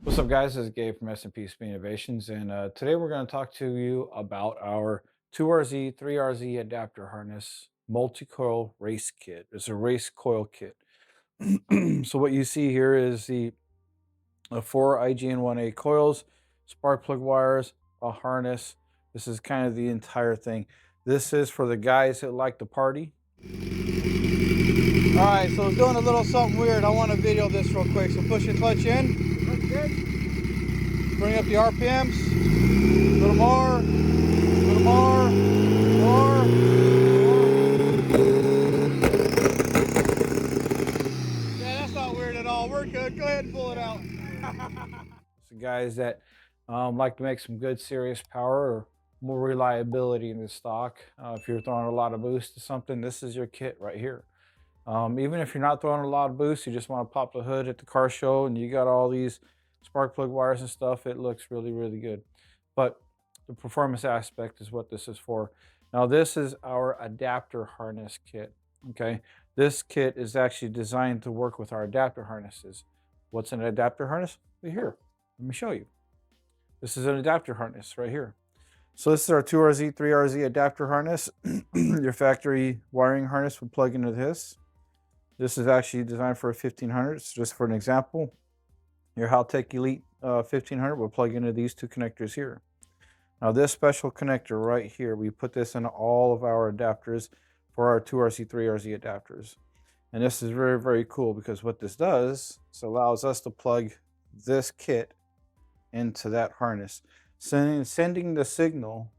What's up, guys? This is Gabe from S&P Speed Innovations, and today we're going to talk to you about our 2RZ, 3RZ adapter harness multi-coil race kit. It's a race coil kit. So what you see here is the four IGN-1A coils, spark plug wires, a harness. This is kind of the entire thing. This is for the guys that like to party. All right, so it's doing a little something weird. I want to video this real quick. So push the clutch in. Bring up the RPMs. A little more. A little more. More. Yeah, that's not weird at all. We're good. Go ahead and pull it out. So guys that like to make some good serious power or more reliability in the stock. If you're throwing a lot of boost to something, this is your kit right here. Even if you're not throwing a lot of boost, you just want to pop the hood at the car show and you got all these spark plug wires and stuff, it looks really, really good. But the performance aspect is what this is for. Now, this is our adapter harness kit. Okay, this kit is actually designed to work with our adapter harnesses. What's an adapter harness? Right here. Let me show you. This is an adapter harness right here. So this is our 2RZ, 3RZ adapter harness. Your factory wiring harness would plug into this. This is actually designed for a 1500. So just for an example, your haltech Elite 1500 will plug into these two connectors here. Now this special connector right here, we put this in all of our adapters for our 2RC, 3RZ adapters. And this is very, very cool because what this does is allows us to plug this kit into that harness, sending the signal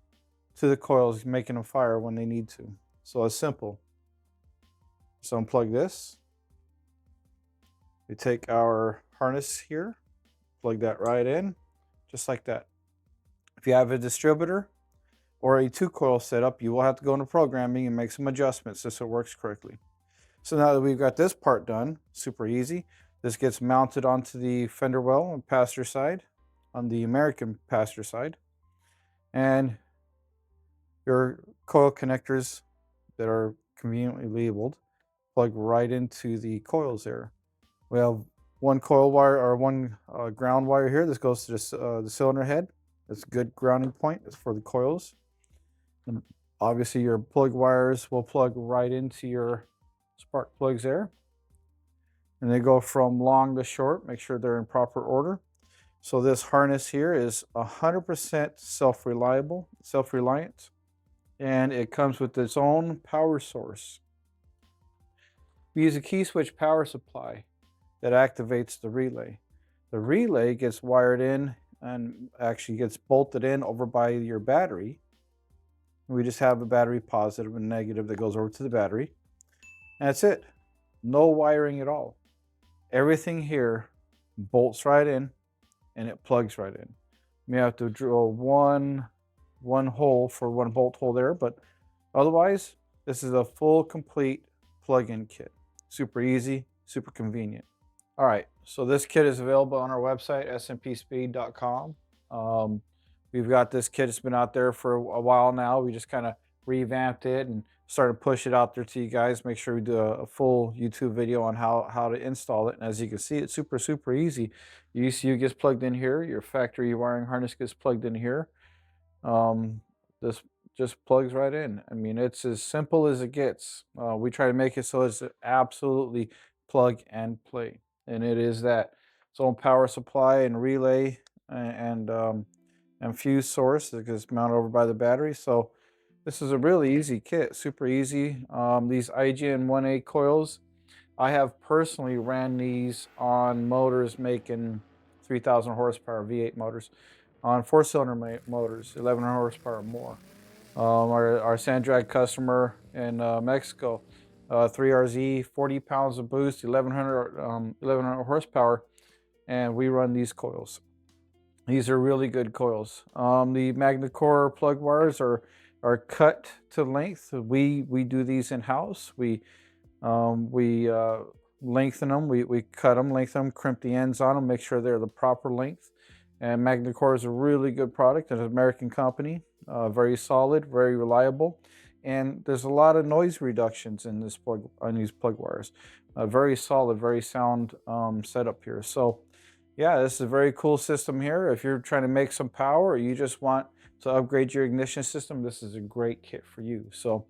to the coils, making them fire when they need to. So it's simple. So unplug this. We take our harness here, plug that right in, just like that. If you have a distributor or a 2-coil setup, you will have to go into programming and make some adjustments so it works correctly. So now that we've got this part done, super easy. This gets mounted onto the fender well on passenger side, on the American passenger side. And your coil connectors that are conveniently labeled plug right into the coils there. We have one coil wire or one ground wire here. This goes to the cylinder head. It's a good grounding point. It's for the coils. And obviously your plug wires will plug right into your spark plugs there. And they go from long to short. Make sure they're in proper order. So this harness here is 100% self-reliant, and it comes with its own power source. We use a key switch power supply that activates the relay. The relay gets wired in and actually gets bolted in over by your battery. We just have a battery positive and negative that goes over to the battery. And that's it. No wiring at all. Everything here bolts right in and it plugs right in. You may have to drill one hole for one bolt hole there, but otherwise, this is a full complete plug-in kit. Super easy, super convenient. All right, so this kit is available on our website, smpspeed.com. We've got this kit. It's been out there for a while now. We just kind of revamped it and started to push it out there to you guys. Make sure we do a full YouTube video on how to install it. And as you can see, it's super, super easy. Your ECU gets plugged in here. Your factory wiring harness gets plugged in here. This just plugs right in. I mean, it's as simple as it gets. We try to make it so it's absolutely plug and play. And it is that. Its own power supply and relay and fuse source that gets mounted over by the battery. So this is a really easy kit, super easy. These IGN-1A coils, I have personally ran these on motors making 3,000 horsepower V8 motors, on 4-cylinder motors, 1,100 horsepower or more. Our sand drag customer in Mexico, 3RZ, 40 pounds of boost, 1,100 horsepower, and we run these coils. These are really good coils. The Magnecor plug wires are cut to length. We do these in house. We lengthen them. We cut them, lengthen them, crimp the ends on them, make sure they're the proper length. And Magnecor is a really good product. It's an American company, very solid, very reliable, and there's a lot of noise reductions in this these plug wires. Very solid, very sound setup here. So Yeah, this is a very cool system here. If you're trying to make some power or you just want to upgrade your ignition system, this is a great kit for you. So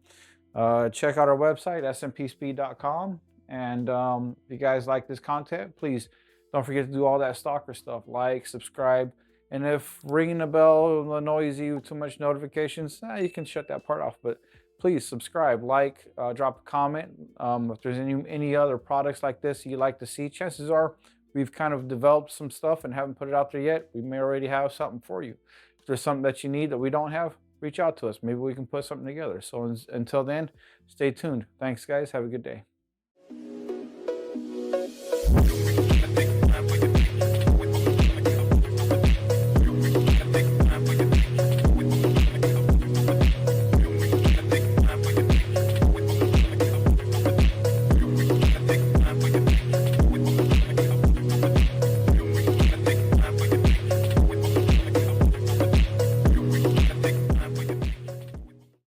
check out our website, smpspeed.com. And if you guys like this content, please don't forget to do all that stalker stuff. Like, subscribe. And if ringing a bell annoys you, too much notifications, you can shut that part off. But please subscribe, like, drop a comment. If there's any other products like this you'd like to see, chances are we've kind of developed some stuff and haven't put it out there yet. We may already have something for you. If there's something that you need that we don't have, reach out to us. Maybe we can put something together. So until then, stay tuned. Thanks, guys. Have a good day.